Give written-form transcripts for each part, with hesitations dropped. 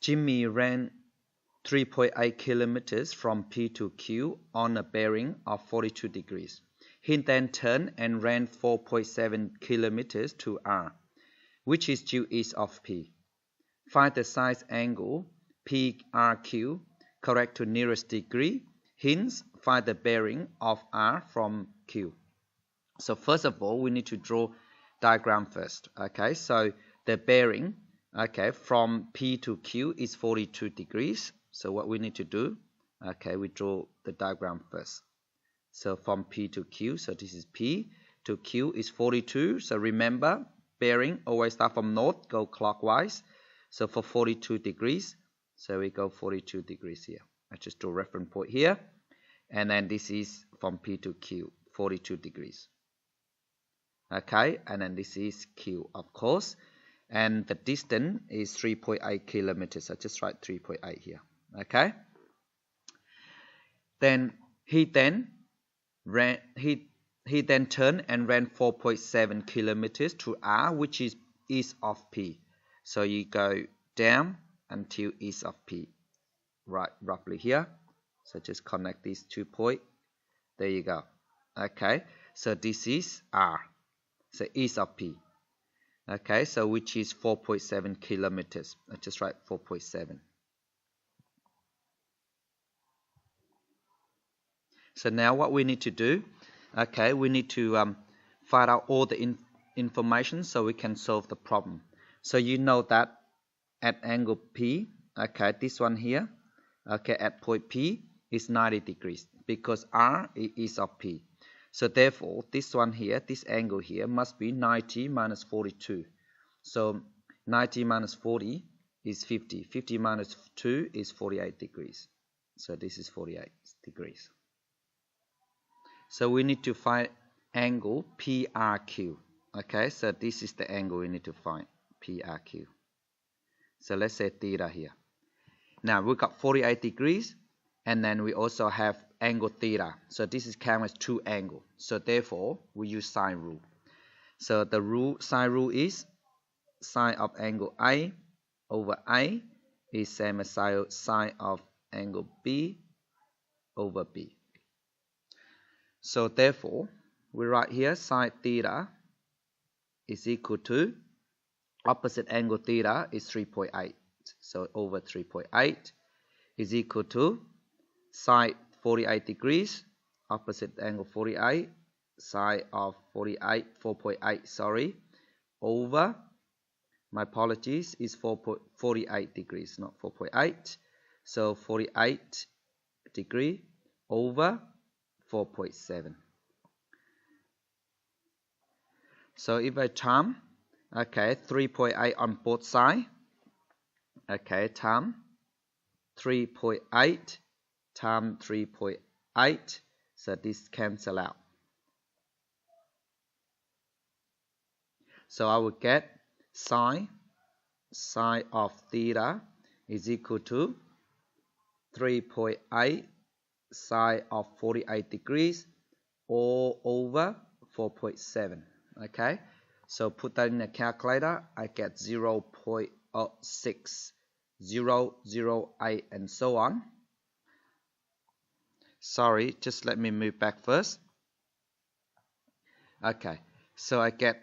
Jimmy ran 3.8 kilometers from P to Q on a bearing of 42 degrees. He then turned and ran 4.7 kilometers to R, which is due east of P. Find the sine angle PRQ correct to nearest degree. Hence, find the bearing of R from Q. So first of all, we need to draw diagram first. Okay, so the bearing, okay, from P to Q is 42 degrees. So what we need to do, okay, we draw the diagram first. So from P to Q, so this is P to Q is 42. So remember, bearing always start from north, go clockwise. So for 42 degrees, so we go 42 degrees here. I just draw reference point here. And then this is from P to Q, 42 degrees. Okay, and then this is Q, of course. And the distance is 3.8 kilometers. So just write 3.8 here. Okay. Then he then turned and ran 4.7 kilometers to R, which is east of P. So you go down until east of P, right, roughly here. So just connect these 2 points. There you go. Okay, so this is R, so east of P. Okay, so which is 4.7 kilometers. I just write 4.7. So now what we need to do, okay, we need to find out all the information so we can solve the problem. So you know that at angle P, okay, this one here, okay, at point P is 90 degrees because R is east of P. So therefore, this one here, this angle here must be 90 minus 42. So 90 minus 40 is 50. 50 minus 2 is 48 degrees. So this is 48 degrees. So we need to find angle PRQ. Okay, so this is the angle we need to find, PRQ. So let's say theta here. Now we got 48 degrees, and then we also have angle theta. So this is counted as two angles. So therefore, we use sine rule. So the sine rule is sine of angle A over A is same as sine of angle B over B. So therefore, we write here sine theta is equal to opposite angle theta is 3.8. So over 3.8 is equal to sine 48 degrees, opposite angle 48, sine of 4.8, sorry, over, my apologies, is 48 degrees, not 4.8. So 48 degree over 4.7. So if I time, okay, 3.8 on both sides, okay, time 3.8 times 3.8, so this cancel out. So I will get sine of theta is equal to 3.8 sine of 48 degrees all over 4.7. Okay, so put that in a calculator, I get 0.6008 and so on. Sorry, just let me move back first. Okay, so I get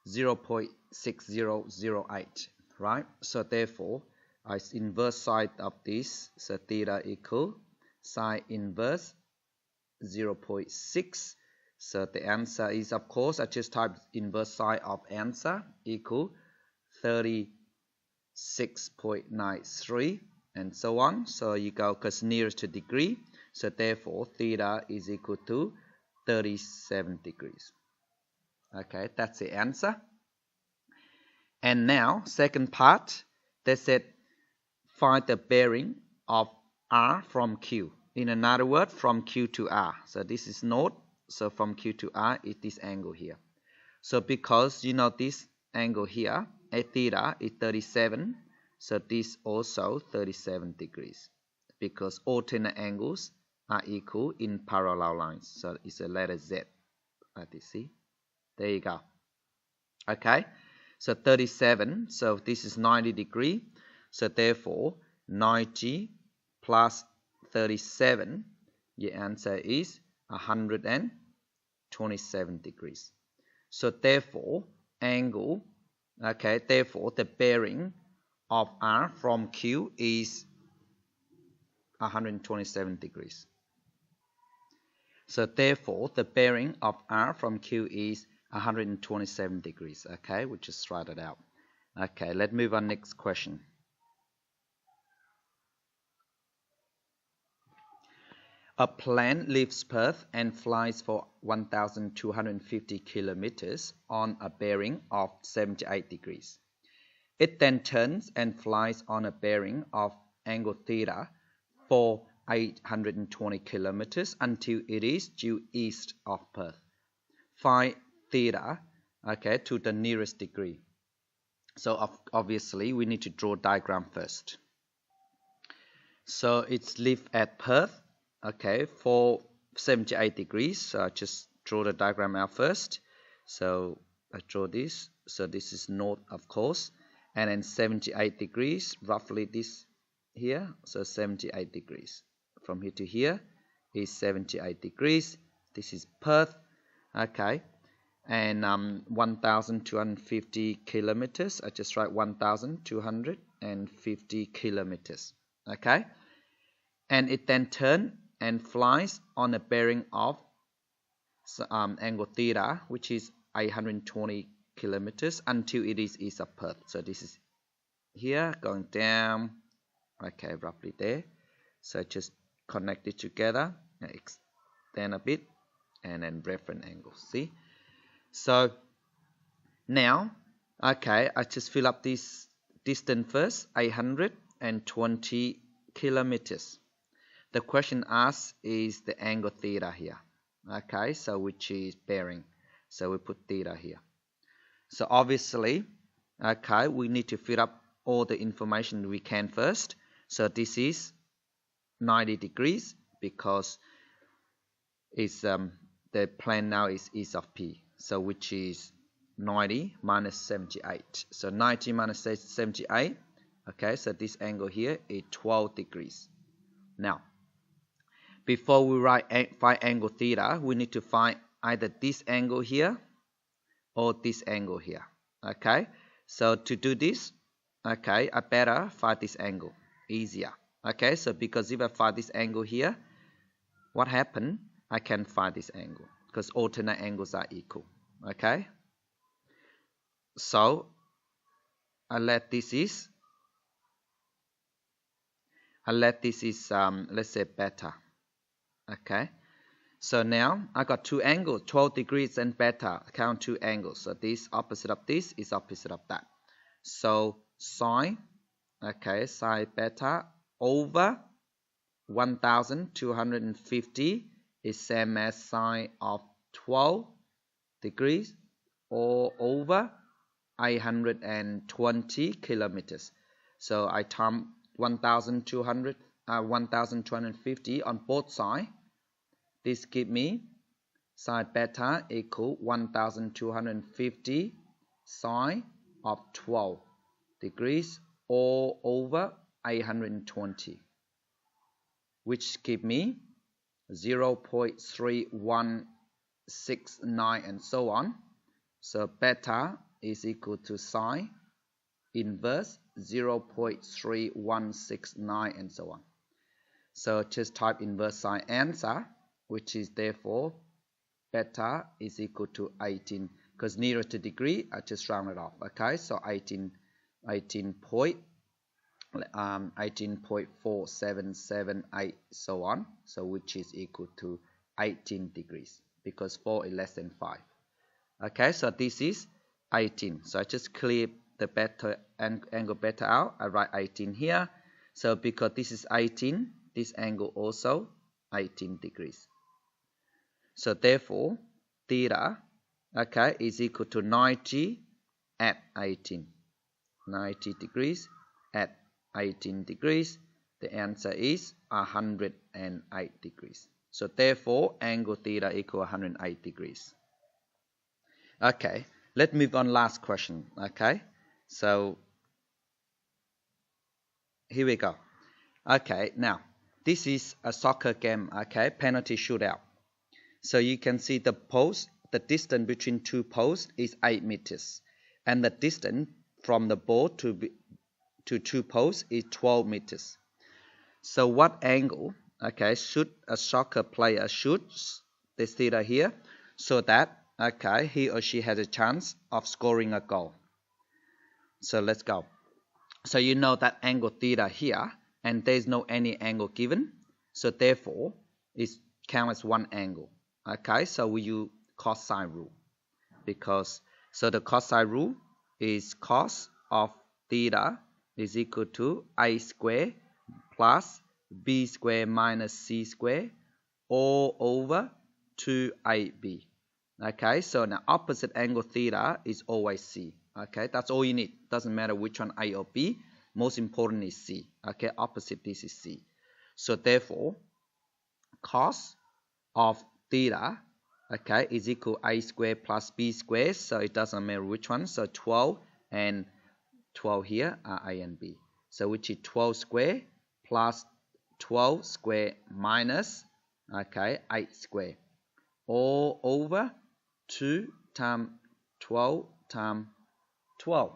0.6008, right? So therefore, I inverse side of this, so theta equal sine inverse 0.6. So the answer is, of course, I just type inverse side of answer equal 36.93 and so on. So you go because nearest to degree. So therefore, theta is equal to 37 degrees. Okay, that's the answer. And now, second part, they said find the bearing of R from Q. In another word, from Q to R. So this is north. So from Q to R is this angle here. So because you know this angle here, at theta is 37. So this also 37 degrees. Because alternate angles are equal in parallel lines. So it's a letter Z. Like this, see? There you go. Okay. So 37. So this is 90 degree. So therefore, 90 plus 37, the answer is 127 degrees. So therefore, therefore the bearing of R from Q is 127 degrees. So therefore, the bearing of R from Q is 127 degrees. Okay, we just write it out. Okay, let's move on next question. A plane leaves Perth and flies for 1,250 kilometers on a bearing of 78 degrees. It then turns and flies on a bearing of angle theta for 820 kilometers until it is due east of Perth. Find theta, okay, to the nearest degree. So obviously we need to draw a diagram first. So it's live at Perth, okay, for 78 degrees. So I just draw the diagram out first. So I draw this. So this is north, of course, and then 78 degrees, roughly this here. So 78 degrees from here to here is 78 degrees. This is Perth, okay, and 1,250 kilometers. I just write 1,250 kilometers, okay, and it then turns and flies on a bearing of angle theta, which is 820 kilometers until it is east of Perth. So this is here going down, okay, roughly there. So just connect it together, extend a bit, and then reference angle. See? So now, okay, I just fill up this distance first, 820 kilometers. The question asked is the angle theta here, okay, so which is bearing. So we put theta here. So obviously, okay, we need to fill up all the information we can first. So this is 90 degrees because it's the plane now is east of P. So which is 90 minus 78. So 90 minus 78, okay, so this angle here is 12 degrees. Now, before we find angle theta, we need to find either this angle here or this angle here, okay? So to do this, okay, I better find this angle, easier, okay? So because if I find this angle here, what happened? I can find this angle because alternate angles are equal, okay? So I let this is let's say beta, okay? So now I got two angles, 12 degrees and beta, count two angles. So this opposite of this is opposite of that. So sine, okay, sine beta over 1,250 is same as sine of 12 degrees or over 820 kilometers. So I times 1,250 on both sides. This gives me sine beta equal 1,250 sine of 12 degrees or over 820, which gives me 0.3169 and so on. So beta is equal to sine inverse 0.3169 and so on. So just type inverse sine answer, which is therefore beta is equal to 18, because nearer to degree I just round it off, okay? So 18.4778 so on, so which is equal to 18 degrees because 4 is less than 5. Okay, so this is 18. So I just clear the beta angle beta out. I write 18 here. So because this is 18, this angle also 18 degrees. So therefore, theta, okay, is equal to 90 at 18. 90 degrees at 18 degrees. The answer is 108 degrees. So therefore, angle theta equal 108 degrees. Okay, let's move on last question, okay? So here we go. Okay, now this is a soccer game. Okay, penalty shootout. So you can see the post, the distance between two posts is 8 meters, and the distance from the ball to two posts is 12 meters. So what angle, okay, should a soccer player shoot this theta here, so that, okay, he or she has a chance of scoring a goal? So let's go. So you know that angle theta here, and there's no any angle given, so therefore it counts as one angle. Okay, so we use cosine rule, because so the cosine rule is cos of theta is equal to a squared plus b squared minus c squared all over 2ab. Okay, so now opposite angle theta is always c. Okay, that's all you need. Doesn't matter which one, A or B. Most important is C. Okay, opposite this is C. So therefore, cos of theta, okay, is equal to a squared plus b squared. So it doesn't matter which one. So 12 and 12 here are A and B. So which is 12 squared plus 12 squared minus, okay, 8 squared all over 2 times 12 times 12.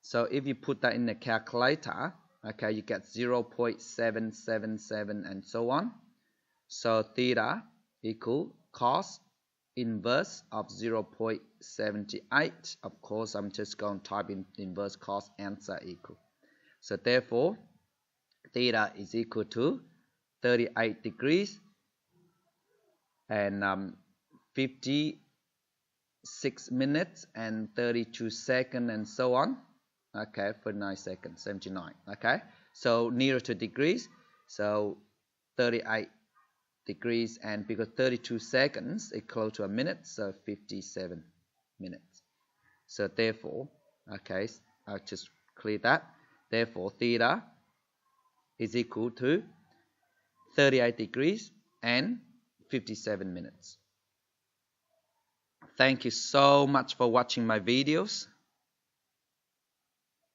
So if you put that in the calculator, okay, you get 0.777 and so on. So theta equal cos inverse of 0.78. Of course, I'm just going to type in inverse cos, answer equal. So therefore, theta is equal to 38 degrees and 56 minutes and 32 seconds and so on. Okay, 49 seconds, 79. Okay, so nearer to degrees, so 38 degrees, and because 32 seconds is close to a minute, so 57 minutes. So therefore, okay, I'll just clear that. Therefore, theta is equal to 38 degrees and 57 minutes. Thank you so much for watching my videos.